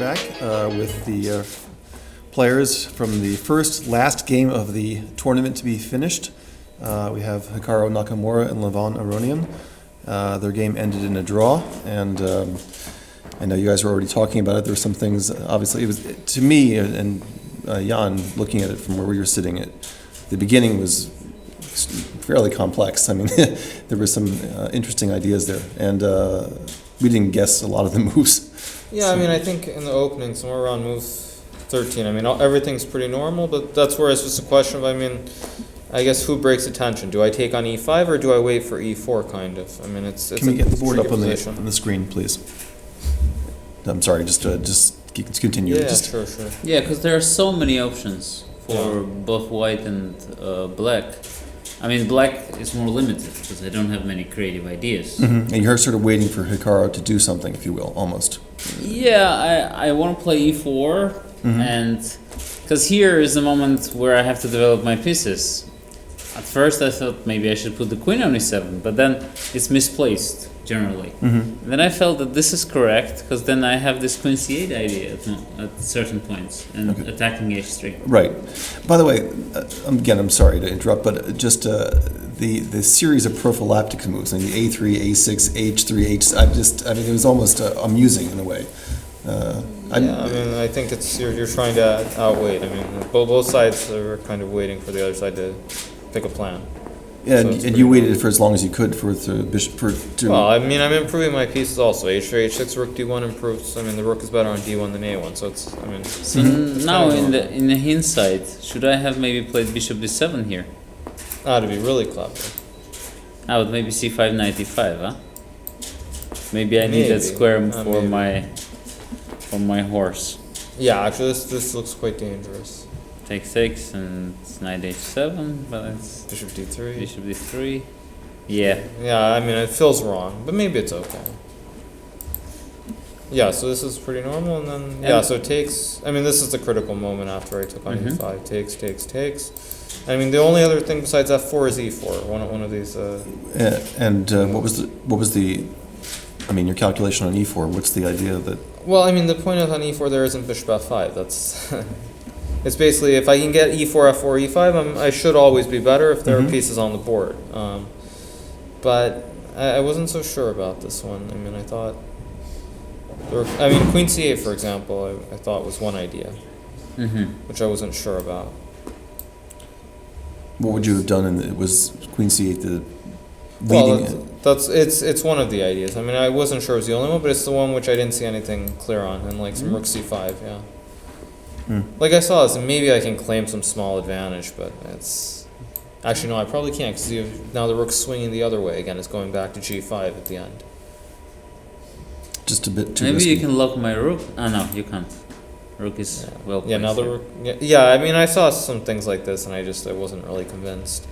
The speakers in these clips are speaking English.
back with the players from the last game of the tournament to be finished. We have Hikaru Nakamura and Levon Aronian. Their game ended in a draw, and I know you guys were already talking about it. There were some things, obviously, it was, to me, and Jan, looking at it from where we were sitting, the beginning was fairly complex. I mean, there were some interesting ideas there, and we didn't guess a lot of the moves. Yeah, I mean, I think in the opening, somewhere around move 13, I mean, everything's pretty normal, but that's where it's just a question of, I mean, I guess who breaks attention? Do I take on e5 or do I wait for e4, kind of? I mean, it's Can we get the board up on position. the screen, please? I'm sorry, just continue. Yeah, sure. Yeah, because there are so many options for both white and black. I mean, black is more limited because I don't have many creative ideas. Mm-hmm. And you're sort of waiting for Hikaru to do something, if you will, almost. Yeah, I want to play e4, and because here is the moment where I have to develop my pieces. At first I thought maybe I should put the queen on e7, but then it's misplaced generally. And then I felt that this is correct because then I have this queen c8 idea at certain points and attacking h3. Right. By the way, again, I'm sorry to interrupt, but just the series of prophylactic moves, and the a3, a6, h3, h. I mean, it was almost amusing in a way. I mean, I think it's you're trying to outweigh. I mean, both sides are kind of waiting for the other side to pick a plan. Yeah, So and you waited for as long as you could for the bishop to. Well, I mean, I'm improving my pieces also. H3, H6, Rook D1 improves. I mean, the Rook is better on D1 than A1, so it's. I mean. So now in the hindsight, should I have maybe played bishop d7 here? To be really clever. I would maybe c5 knight e5, huh? Maybe I need that square for my horse. Yeah, actually, this looks quite dangerous. Takes and it's knight h7, but it's Bishop D3. bishop d3. Yeah. Yeah, I mean, it feels wrong, but maybe it's okay. Yeah, so this is pretty normal, and then, so it takes, I mean, this is the critical moment after I took on e5. Takes. I mean, the only other thing besides f4 is e4, one of these. What was the, I mean, your calculation on e4, what's the idea that? Well, I mean, the point on e4 there isn't bishop f5, that's, it's basically, if I can get e4, f4, e5, I should always be better if there are pieces on the board. But I wasn't so sure about this one. I mean, I thought, queen c8, for example, I thought was one idea, which I wasn't sure about. What would you have done? It was queen c8 the leading. Well, it's one of the ideas. I mean, I wasn't sure it was the only one, but it's the one which I didn't see anything clear on, and like some rook c5, yeah. Like I saw this, and maybe I can claim some small advantage, but it's actually no, I probably can't because now the rook's swinging the other way again. It's going back to g5 at the end. Just a bit too. Maybe risky. you can lock my rook. Oh no, you can't. Rook is well placed. Yeah, now the rook. Yeah, I mean, I saw some things like this, and I wasn't really convinced.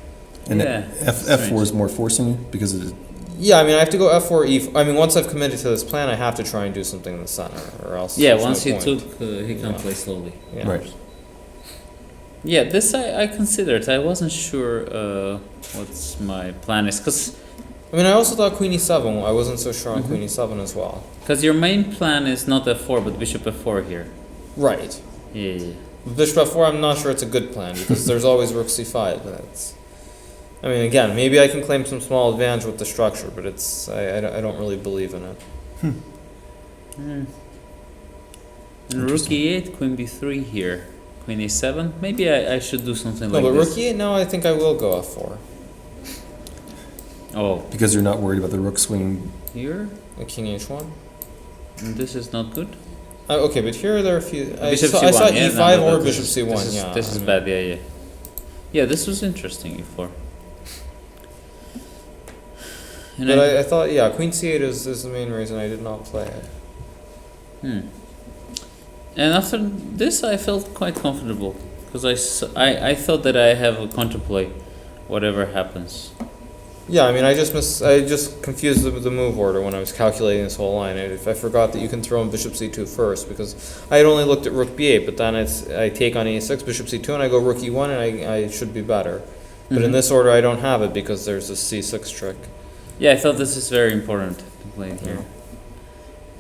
And yeah, f4 is more forcing you because of it. Yeah, I mean, I have to go f4, e4. I mean, once I've committed to this plan, I have to try and do something in the center, or else. Yeah, there's once no he point. took, he can play slowly. Yeah. Right. Yeah, this I considered. I wasn't sure what's my plan is, because I mean, I also thought queen e7. I wasn't so sure on queen e7 as well. your main plan is not f4 but bishop f4 here. Right. Yeah. With bishop f4, I'm not sure it's a good plan because there's always rook c5. That's. I mean, again, maybe I can claim some small advantage with the structure, but it's I don't really believe in it. And rook e8, queen b3 here, queen e7. Maybe I should do something like No, but this. rook e8. Now I think I will go f4. Oh, Because you're not worried about the rook swinging. here, Like king h1. and this is not good. Okay, but here there are a few. I Bishop saw c1, e5 no, or this bishop is- c1. This is bad. Yeah. Yeah, this was interesting before. And But I thought, queen c8 is the main reason I did not play it. And after this, I felt quite comfortable because I thought that I have a counterplay, whatever happens. Yeah, I mean, I just confused the move order when I was calculating this whole line. I forgot that you can throw in bishop c2 first because I had only looked at rook b8, but then I take on e6, bishop c2, and I go rook e1, and I should be better. But in this order, I don't have it because there's this c6 trick. Yeah, I thought this is very important to play here.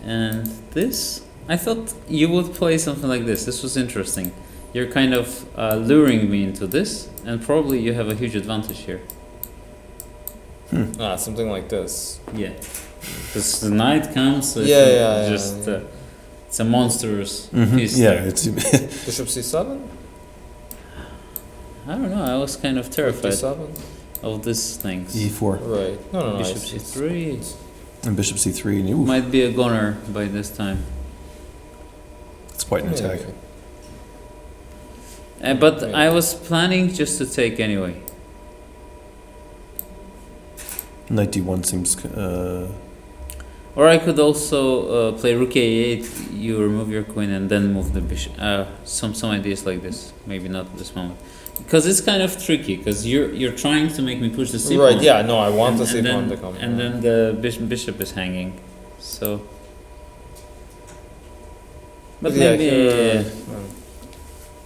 And this, I thought you would play something like this. This was interesting. You're kind of luring me into this, and probably you have a huge advantage here. Something like this. Yeah, because the knight comes. So it's a monstrous piece. Yeah, there. it's Bishop c7? I don't know. I was kind of terrified d7? of these things. e4 Right. No. Bishop c3 and bishop c3, and ooh, might be a goner by this time. it's quite an attack. But Yeah. I was planning just to take anyway. Knight d1 seems. Or I could also play rook a8. You remove your queen and then move the bishop. Some ideas like this. Maybe not at this moment, because it's kind of tricky. Because you're trying to make me push the c pawn. Right. Yeah. No. I want the c pawn then, to come. and then the bishop is hanging. So. But Yeah, maybe here,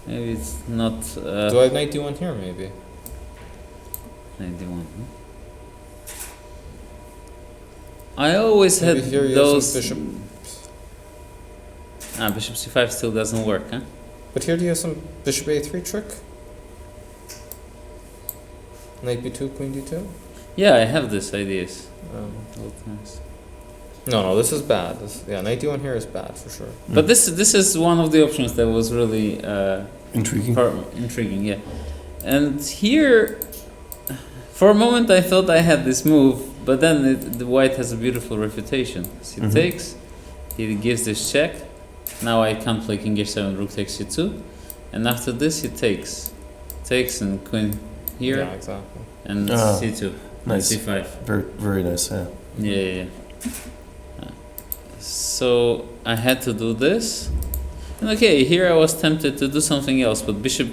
maybe it's not. do I have knight d1 here? Maybe. 91. I always Maybe had here you have those. some bishop. Bishop c5 still doesn't work, huh? But here do you have some bishop a3 trick? Knight b2, queen d2. Yeah, I have these ideas. Um, Both nice. no, this is bad. Knight d1 here is bad for sure. But this is one of the options that was really Intriguing. intriguing, yeah. And here, for a moment, I thought I had this move, but then the white has a beautiful refutation. So he takes, he gives this check. Now I can't play king h7, rook takes c2, and after this he takes and queen here, Yeah, exactly. and c2, Nice. and c5. Very, very nice. Yeah. Yeah. So I had to do this. And okay, here I was tempted to do something else, but bishop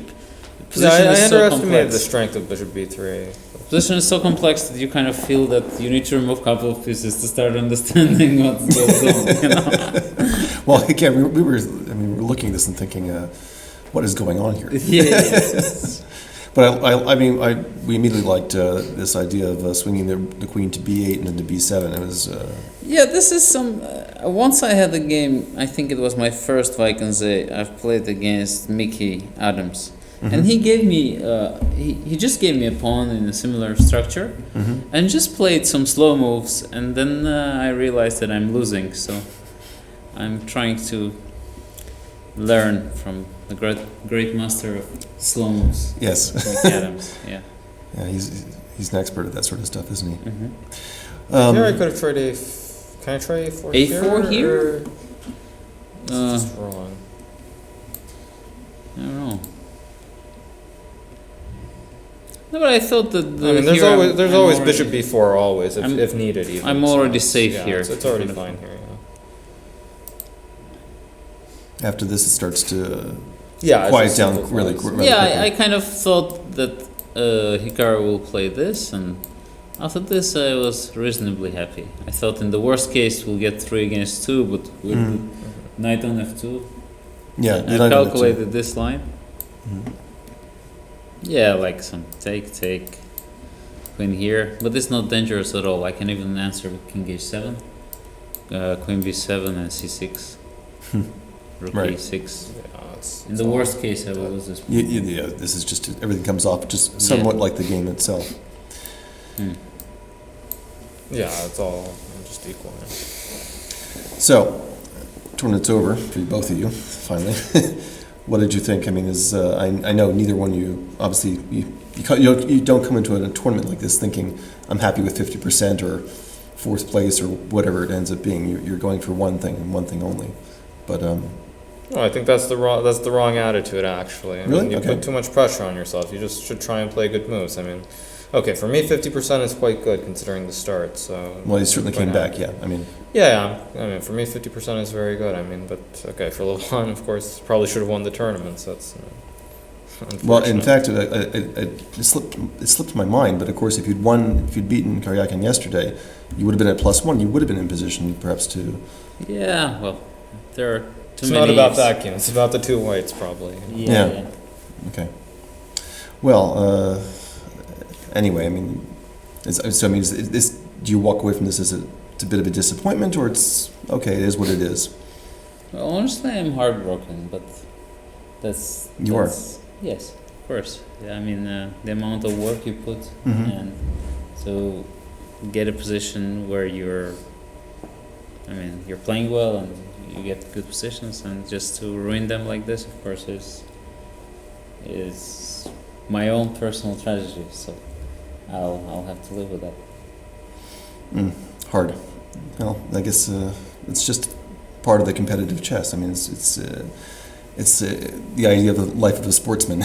position I is so underestimated complex. the strength of bishop b3. Position is so complex that you kind of feel that you need to remove a couple of pieces to start understanding what's going on. You know? Well, again, we were. I mean, we were looking at this and thinking, what is going on here? Yeah. But we immediately liked this idea of swinging the queen to b8 and then to b7. It was. Yeah, this is some. Once I had a game, I think it was my first Vikings I've played against Mickey Adams. And he gave me, he just gave me a pawn in a similar structure and just played some slow moves. And then I realized that I'm losing. So I'm trying to learn from the great master of slow moves, Yes. Mickey Adams. Yeah. Yeah, he's an expert at that sort of stuff, isn't he? Here I could have tried can I try a4 here? A4 here? Or it's just wrong. I don't know. No, but I thought that. There's always already, bishop b4 always if needed even. I'm already safe yeah, here. It's already fine here. After this, it starts to Yeah. quiet down really Yeah, quickly. I kind of thought that Hikaru will play this, and after this I was reasonably happy. I thought in the worst case we'll get 3 against 2, but with knight on f2, Yeah, I calculated this line. Yeah, like some take, queen here, but it's not dangerous at all. I can even answer with king h7, queen b7 and c6, rook Right. e6. Yeah, In the worst case, I will lose this. Yeah, this is just everything comes off just somewhat like the game itself. Yeah, it's all just equal. Yeah. So, tournament's over for both of you. Finally, what did you think? I mean, I know neither one of you obviously you don't come into a tournament like this thinking I'm happy with 50% or fourth place or whatever it ends up being. You're going for one thing and one thing only. But No, I think that's the wrong attitude actually. I Really? mean, you Okay. put too much pressure on yourself. You just should try and play good moves. I mean, okay, for me 50% is quite good considering the start. So well, he certainly quite came back. happy. Yeah, I mean, Yeah. I mean, for me 50% is very good. I mean, but okay, for Levon, of course, probably should have won the tournament. So that's well, in unfortunate. fact, it slipped my mind. But of course, if you'd beaten Karyakin yesterday, you would have been at +1. You would have been in position perhaps to. Yeah, well, there are too It's many. not about that game. It's about the two whites probably. Yeah. Okay. Well, anyway, I mean, so I mean, is this? Do you walk away from this as it's a bit of a disappointment, or it's okay? It is what it is. Well, honestly, I'm heartbroken, but You are? Yes, of course. Yeah, I mean, the amount of work you put, Mhm. and to get a position where you're playing well and you get good positions, and just to ruin them like this, of course, is my own personal tragedy. So I'll have to live with that. Hard. Well, I guess it's just part of the competitive chess. I mean, it's the idea of the life of a sportsman.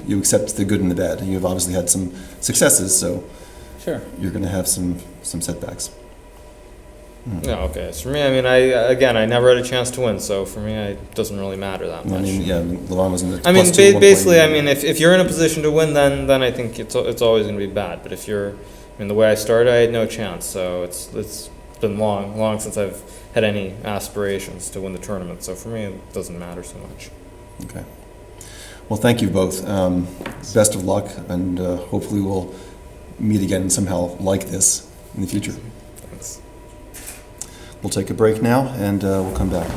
you accept the good and the bad. And you've obviously had some successes, so Sure. you're going to have some setbacks. Yeah, okay. So for me, I mean, I never had a chance to win, so for me, it doesn't really matter that much. I mean, yeah, Levon was in the I mean, plus two at one basically, point. I mean, if you're in a position to win, then I think it's always going to be bad. But if you're, I mean, the way I started, I had no chance. So it's been long since I've had any aspirations to win the tournament. So for me, it doesn't matter so much. Okay. Well, thank you both. Best of luck, and hopefully we'll meet again somehow like this in the future. Thanks. We'll take a break now, and we'll come back.